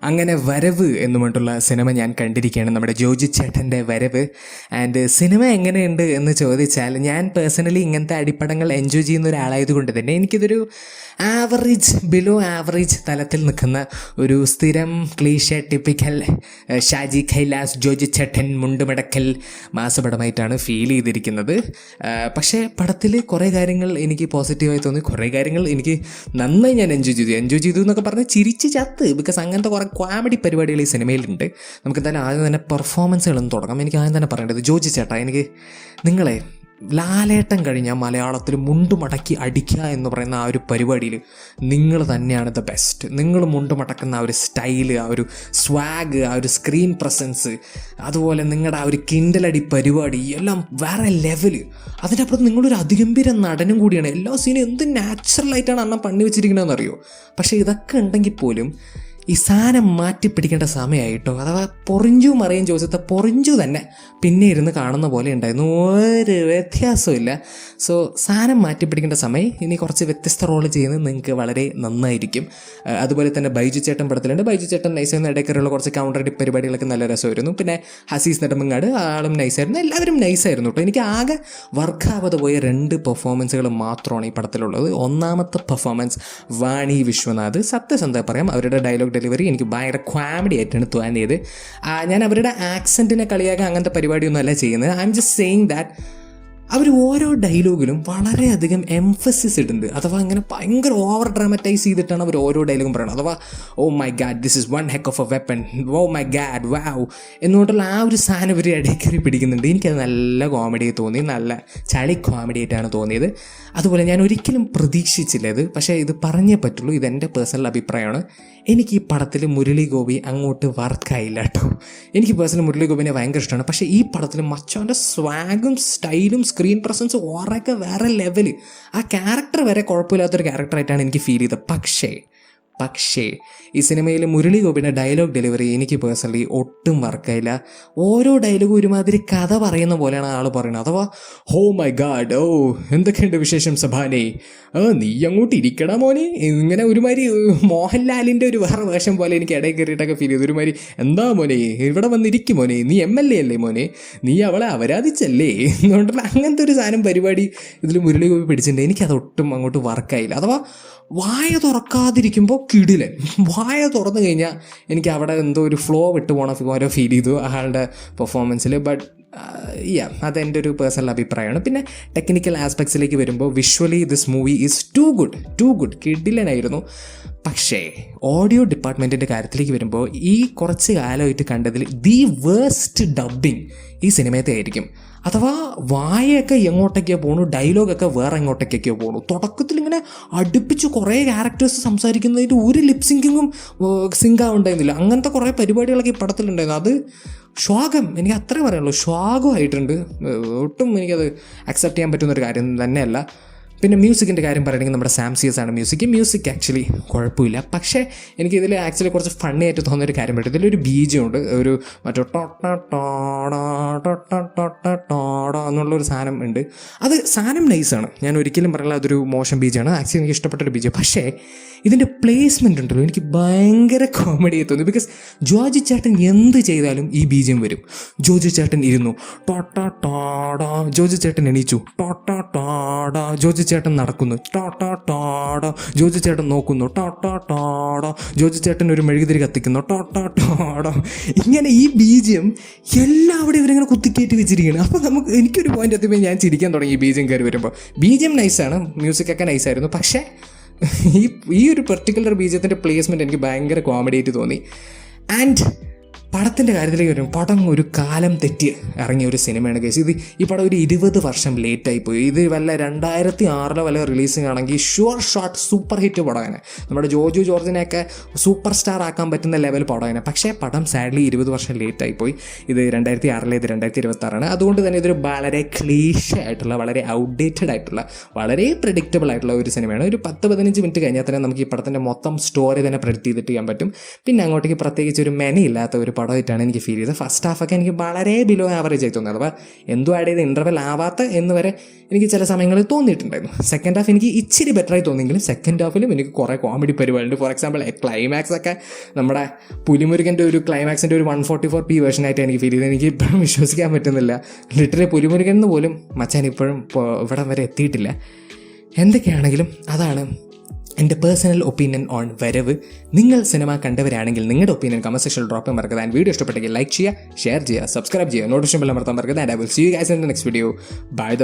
അങ്ങനെ വരവ് എന്ന് പറഞ്ഞിട്ടുള്ള സിനിമ ഞാൻ കണ്ടിരിക്കുകയാണ്, നമ്മുടെ ജോജി ചേട്ടൻ്റെ വരവ്. ആൻഡ് സിനിമ എങ്ങനെയുണ്ട് എന്ന് ചോദിച്ചാൽ, ഞാൻ പേഴ്സണലി ഇങ്ങനത്തെ അടിപ്പടങ്ങൾ എൻജോയ് ചെയ്യുന്ന ഒരാളായതുകൊണ്ട് തന്നെ എനിക്കിതൊരു ആവറേജ്, ബിലോ ആവറേജ് തലത്തിൽ നിൽക്കുന്ന ഒരു സ്ഥിരം ക്ലീഷ ടിപ്പിക്കൽ ഷാജി കൈലാസ് ജോജി ചേട്ടൻ മുണ്ടുമടക്കൽ മാസപടമായിട്ടാണ് ഫീൽ ചെയ്തിരിക്കുന്നത്. പക്ഷേ പടത്തിൽ കുറേ കാര്യങ്ങൾ എനിക്ക് പോസിറ്റീവായി തോന്നി, കുറേ കാര്യങ്ങൾ എനിക്ക് നന്നായി ഞാൻ എൻജോയ് ചെയ്തു എന്നൊക്കെ പറഞ്ഞ് ചിരിച്ച് ചത്ത്. ബിക്കോസ് അങ്ങനത്തെ കുറേ കോമഡി പരിപാടികൾ ഈ സിനിമയിലുണ്ട്. നമുക്ക് എന്തായാലും ആദ്യം തന്നെ പെർഫോമൻസുകളൊന്നും തുടങ്ങാം. എനിക്ക് ആദ്യം തന്നെ പറയേണ്ടത്, ജോജി ചേട്ടാ, എനിക്ക് നിങ്ങളെ ലാലേട്ടൻ കഴിഞ്ഞാൽ മലയാളത്തിൽ മുണ്ടുമടക്കി അടിക്കുക എന്ന് പറയുന്ന ആ ഒരു പരിപാടിയിൽ നിങ്ങൾ തന്നെയാണ് ദ ബെസ്റ്റ്. നിങ്ങൾ മുണ്ടുമടക്കുന്ന ആ ഒരു സ്റ്റൈല്, ആ ഒരു സ്വാഗ്, ആ ഒരു സ്ക്രീൻ പ്രസൻസ്, അതുപോലെ നിങ്ങളുടെ ആ ഒരു കിണ്ടലടി പരിപാടി എല്ലാം വേറെ ലെവല്. അതിൻ്റെ അപ്പുറത്ത് നിങ്ങളൊരു അതിഗംഭീര നടനും കൂടിയാണ്. എല്ലാ സീനും എന്ത് നാച്ചുറലായിട്ടാണ് അണ്ണൻ പണി വെച്ചിരിക്കണമെന്ന് അറിയോ. പക്ഷേ ഇതൊക്കെ ഉണ്ടെങ്കിൽ പോലും ഈ സാധനം മാറ്റി പിടിക്കേണ്ട സമയമായിട്ടോ. അഥവാ പൊറിഞ്ചു മറിയും ചോദിച്ചത്തെ പൊറിഞ്ചു തന്നെ പിന്നെ ഇരുന്ന് കാണുന്ന പോലെ ഉണ്ടായിരുന്നു, ഒരു വ്യത്യാസമില്ല. സോ സാധനം മാറ്റി പിടിക്കേണ്ട സമയം. ഇനി കുറച്ച് വ്യത്യസ്ത റോള് ചെയ്യുന്നത് നിങ്ങൾക്ക് വളരെ നന്നായിരിക്കും. അതുപോലെ തന്നെ ബൈജു ചേട്ടൻ പടത്തിലുണ്ട്. ബൈജു ചേട്ടൻ നൈസായിരുന്നു. ഇടയ്ക്കുള്ള കുറച്ച് കൗണ്ടർ ടിപ്പ് പരിപാടികളൊക്കെ നല്ല രസമായിരുന്നു. പിന്നെ ഹസീസ് നെടുമങ്ങാട്, ആളും നൈസായിരുന്നു. എല്ലാവരും നൈസായിരുന്നു കേട്ടോ. എനിക്ക് ആകെ വർക്കാവാതെ പോയ 2 പെർഫോമൻസുകൾ മാത്രമാണ് ഈ പടത്തിലുള്ളത്. ഒന്നാമത്തെ പെർഫോമൻസ് വാണി വിശ്വനാഥ്. സത്യസന്ധത പറയാം, അവരുടെ ഡയലോഗ് ഡെലിവറി എനിക്ക് ഭയങ്കര കോമഡി ആയിട്ടാണ് തോന്നിയത്. ഞാൻ അവരുടെ ആക്സെൻറ്റിനെ കളിയാക്കാൻ അങ്ങനത്തെ പരിപാടിയൊന്നും അല്ല ചെയ്യുന്നത്. I'm just saying that അവർ ഓരോ ഡയലോഗിലും വളരെയധികം എംഫസിസ് ഇടുന്നുണ്ട്. അഥവാ ഇങ്ങനെ ഭയങ്കര ഓവർ ഡ്രാമറ്റൈസ് ചെയ്തിട്ടാണ് അവർ ഓരോ ഡയലോഗും പറയുന്നത്. അഥവാ oh my God, this is one heck of a weapon, oh my God, wow എന്നുകൊണ്ടുള്ള ആ ഒരു സാധനം ഇവർ ഇടയ്ക്കറി പിടിക്കുന്നുണ്ട്. എനിക്കത് നല്ല കോമഡി തോന്നി, നല്ല ചളി കോമഡി ആയിട്ടാണ് തോന്നിയത്. അതുപോലെ ഞാൻ ഒരിക്കലും പ്രതീക്ഷിച്ചില്ല ഇത്, പക്ഷേ ഇത് പറഞ്ഞേ പറ്റുള്ളൂ, ഇതെൻ്റെ പേഴ്സണൽ അഭിപ്രായമാണ്. എനിക്ക് ഈ പടത്തിൽ മുരളി ഗോപി അങ്ങോട്ട് വർക്കായില്ല കേട്ടോ. എനിക്ക് പേഴ്സണൽ മുരളി ഗോപിനെ ഭയങ്കര ഇഷ്ടമാണ്. പക്ഷേ ഈ പടത്തിൽ മച്ചോൻ്റെ സ്വാഗും സ്റ്റൈലും സ്ക്രീൻ പ്രസൻസും ഓറൊക്കെ വേറെ ലെവല്. ആ ക്യാരക്ടർ വരെ കുഴപ്പമില്ലാത്തൊരു ക്യാരക്ടറായിട്ടാണ് എനിക്ക് ഫീൽ ചെയ്തത്. പക്ഷേ ഈ സിനിമയിൽ മുരളി ഗോപിയുടെ ഡയലോഗ് ഡെലിവറി എനിക്ക് പേഴ്സണലി ഒട്ടും വർക്കായില്ല. ഓരോ ഡയലോഗും ഒരുമാതിരി കഥ പറയുന്ന പോലെയാണ് ആൾ പറയുന്നത്. അഥവാ ഹോ മൈ ഗാഡ്, ഓ എന്തൊക്കെയുണ്ട് വിശേഷം സഭാനെ, നീ അങ്ങോട്ട് ഇരിക്കടാ മോനെ, ഇങ്ങനെ ഒരുമാതിരി മോഹൻലാലിൻ്റെ ഒരു വേറെ വേഷം പോലെ എനിക്ക് ഇടയിൽ കയറിയിട്ടൊക്കെ ഫീൽ ചെയ്തു. ഒരുമാതിരി എന്താ മോനെ ഇവിടെ വന്നിരിക്കും മോനെ, നീ MLA അല്ലേ മോനെ, നീ അവളെ അപരാധിച്ചല്ലേ എന്നുകൊണ്ടുള്ള അങ്ങനത്തെ ഒരു സാധനം പരിപാടി ഇതിൽ മുരളി ഗോപി പിടിച്ചിട്ടുണ്ട്. എനിക്കതൊട്ടും അങ്ങോട്ട് വർക്കായില്ല. അഥവാ വായ തുറക്കാതിരിക്കുമ്പോൾ കിടിലൻ, വായ തുറന്നു കഴിഞ്ഞാൽ എനിക്ക് അവിടെ എന്തോ ഒരു ഫ്ലോ വിട്ട് പോണ ഓരോ ഫീൽ ചെയ്തു ആളുടെ പെർഫോമൻസിൽ. ബട്ട് അതെൻ്റെ ഒരു പേഴ്സണൽ അഭിപ്രായമാണ്. പിന്നെ ടെക്നിക്കൽ ആസ്പെക്ട്സിലേക്ക് വരുമ്പോൾ visually this movie is too good, കിടിലനായിരുന്നു. പക്ഷേ ഓഡിയോ ഡിപ്പാർട്ട്മെൻറ്റിൻ്റെ കാര്യത്തിലേക്ക് വരുമ്പോൾ ഈ കുറച്ച് കാലമായിട്ട് കണ്ടതിൽ ദി വേസ്റ്റ് ഡബ്ബിങ് ഈ സിനിമയത്തെ ആയിരിക്കും. അഥവാ വായൊക്കെ എങ്ങോട്ടൊക്കെയോ പോണു, ഡയലോഗൊക്കെ വേറെ എങ്ങോട്ടൊക്കെയോ പോണു. തുടക്കത്തിൽ ഇങ്ങനെ അടുപ്പിച്ച് കുറേ ക്യാരക്ടേഴ്സ് സംസാരിക്കുന്നതിൻ്റെ ഒരു ലിപ്സിങ്കിങ്ങും സിങ്കാവുണ്ടായിരുന്നില്ല. അങ്ങനത്തെ കുറേ പരിപാടികളൊക്കെ ഈ പടത്തിലുണ്ടായിരുന്നു. അത് ശ്വാകം, എനിക്ക് അത്രേ പറയുള്ളൂ, ശ്വാഗമായിട്ടുണ്ട്. ഒട്ടും എനിക്കത് അക്സെപ്റ്റ് ചെയ്യാൻ പറ്റുന്നൊരു കാര്യം തന്നെയല്ല. പിന്നെ മ്യൂസിക്കിൻ്റെ കാര്യം പറയുകയാണെങ്കിൽ നമ്മുടെ സാംസിയസ് ആണ് മ്യൂസിക് ആക്ച്വലി കുഴപ്പമില്ല. പക്ഷേ എനിക്കിതിൽ ആക്ച്വലി കുറച്ച് ഫണ്ണി ആയിട്ട് തോന്നുന്നൊരു കാര്യം പറ്റും. ഇതിലൊരു ബീജമുണ്ട്, ഒരു മറ്റോ ടോട എന്നുള്ളൊരു സാധനം ഉണ്ട്. അത് സാധനം നൈസാണ്, ഞാൻ ഒരിക്കലും പറയില്ല അതൊരു മോശം ബീജമാണ്. ആക്ച്വലി എനിക്ക് ഇഷ്ടപ്പെട്ടൊരു ബീജം. പക്ഷേ ഇതിൻ്റെ പ്ലേസ്മെൻ്റ് ഉണ്ടല്ലോ, എനിക്ക് ഭയങ്കര കോമഡി തോന്നി. ബിക്കോസ് ജോജി ചേട്ടൻ എന്ത് ചെയ്താലും ഈ ബീജം വരും. ജോജി ചേട്ടൻ ഇരുന്നു ടോട, ജോജി ചേട്ടൻ എണീച്ചു ടോട, ജോജി ചേട്ടൻ നടക്കുന്നു ടോട, ജോജി ചേട്ടൻ നോക്കുന്നു ടോട, ജോജി ചേട്ടൻ ഒരു മെഴുകുതിരി കത്തിക്കുന്നു ടോട. ഇങ്ങനെ ഈ ബീജം എല്ലാവിടെയും ഇവരിങ്ങനെ കുത്തിക്കയറ്റി വെച്ചിരിക്കുകയാണ്. അപ്പോൾ എനിക്കൊരു പോയിന്റ് എത്തിയപ്പോൾ ഞാൻ ചിരിക്കാൻ തുടങ്ങി. ഈ ബീജം കയറി വരുമ്പോൾ ബീജം നൈസാണ്, മ്യൂസിക്കൊക്കെ നൈസായിരുന്നു. പക്ഷേ ഈ ഒരു പെർട്ടിക്കുലർ ബീജത്തിൻ്റെ പ്ലേസ്മെൻറ്റ് എനിക്ക് ഭയങ്കര കോമഡി ആയിട്ട് തോന്നി. ആൻഡ് പടത്തിൻ്റെ കാര്യത്തിലേക്ക് വരും, പടം ഒരു കാലം തെറ്റി ഇറങ്ങിയ ഒരു സിനിമയാണ് കേസ്. ഈ പടം ഒരു 20 വർഷം ലേറ്റായി പോയി. ഇത് വല്ല 2006 വല്ല റിലീസിങ് ആണെങ്കിൽ ഷുവർ ഷോട്ട് സൂപ്പർ ഹിറ്റ് പടമാണ്. നമ്മുടെ ജോജു ജോർജിനെയൊക്കെ സൂപ്പർ സ്റ്റാർ ആക്കാൻ പറ്റുന്ന ലെവൽ പടമാണ്. പക്ഷേ പടം സാഡ്ലി 20 വർഷം ലേറ്റായി പോയി. ഇത് 2006, ഇത് 2026. അതുകൊണ്ട് തന്നെ ഇതൊരു വളരെ ക്ലീഷ ആയിട്ടുള്ള, വളരെ ഔട്ട്ഡേറ്റഡ് ആയിട്ടുള്ള, വളരെ പ്രെഡിക്റ്റബിൾ ആയിട്ടുള്ള ഒരു സിനിമയാണ്. ഒരു 10-15 മിനിറ്റ് കഴിഞ്ഞാൽ തന്നെ നമുക്ക് ഈ പടത്തിൻ്റെ മൊത്തം സ്റ്റോറി തന്നെ പ്രെഡിക്റ്റ് ചെയ്തിട്ട് ചെയ്യാൻ പറ്റും. പിന്നെ അങ്ങോട്ടേക്ക് പ്രത്യേകിച്ച് ഒരു മെനയില്ലാത്ത ഒരു പടമായിട്ടാണ് എനിക്ക് ഫീൽ ചെയ്തത്. ഫസ്റ്റ് ഹാഫൊക്കെ എനിക്ക് വളരെ ബിലോ ആവറേജ് ആയി തോന്നിയത്. അപ്പോൾ എന്തോ ആഡ് ചെയ്ത് ഇൻ്റർവെൽ ആവാത്ത എന്ന് വരെ എനിക്ക് ചില സമയങ്ങളിൽ തോന്നിയിട്ടുണ്ടായിരുന്നു. സെക്കൻഡ് ഹാഫ് എനിക്ക് ഇച്ചിരി ബെറ്ററായി തോന്നിയെങ്കിലും സെക്കൻഡ് ഹാഫിലും എനിക്ക് കുറേ കോമഡി പരിപാടിയുണ്ട്. ഫോർ എക്സാമ്പിൾ ക്ലൈമാക്സ് ഒക്കെ നമ്മുടെ പുലിമുരുകൻ്റെ ഒരു ക്ലൈമാക്സിൻ്റെ ഒരു 144p വേർഷനായിട്ട് എനിക്ക് ഫീൽ ചെയ്തത്. എനിക്ക് ഇപ്പോഴും വിശ്വസിക്കാൻ പറ്റുന്നില്ല. ലിറ്ററലി പുലിമുരുകൻ എന്ന് പോലും മച്ചാൻ ഇപ്പോഴും ഇവിടം വരെ എത്തിയിട്ടില്ല. എന്തൊക്കെയാണെങ്കിലും അതാണ് എൻ്റെ പേഴ്സണൽ ഒപ്പീനിയൻ ഓൺ വരവ്. നിങ്ങൾ സിനിമ കണ്ടവരാണെങ്കിൽ നിങ്ങളുടെ ഒപ്പീനിയൻ കമന്റ് സെക്ഷനിൽ ഡ്രോപ്പ് ചെയ്യാൻ മറക്കരുത്. ആൻഡ് വീഡിയോ ഇഷ്ടപ്പെട്ടെങ്കിൽ ലൈക്ക് ചെയ്യുക, ഷെയർ ചെയ്യുക, സബ്സ്ക്രൈബ് ചെയ്യുക, നോട്ടിഫിക്കേഷൻ ബെൽ അമർത്താൻ മറക്കരുത്. And I will see you guys in the next video. By.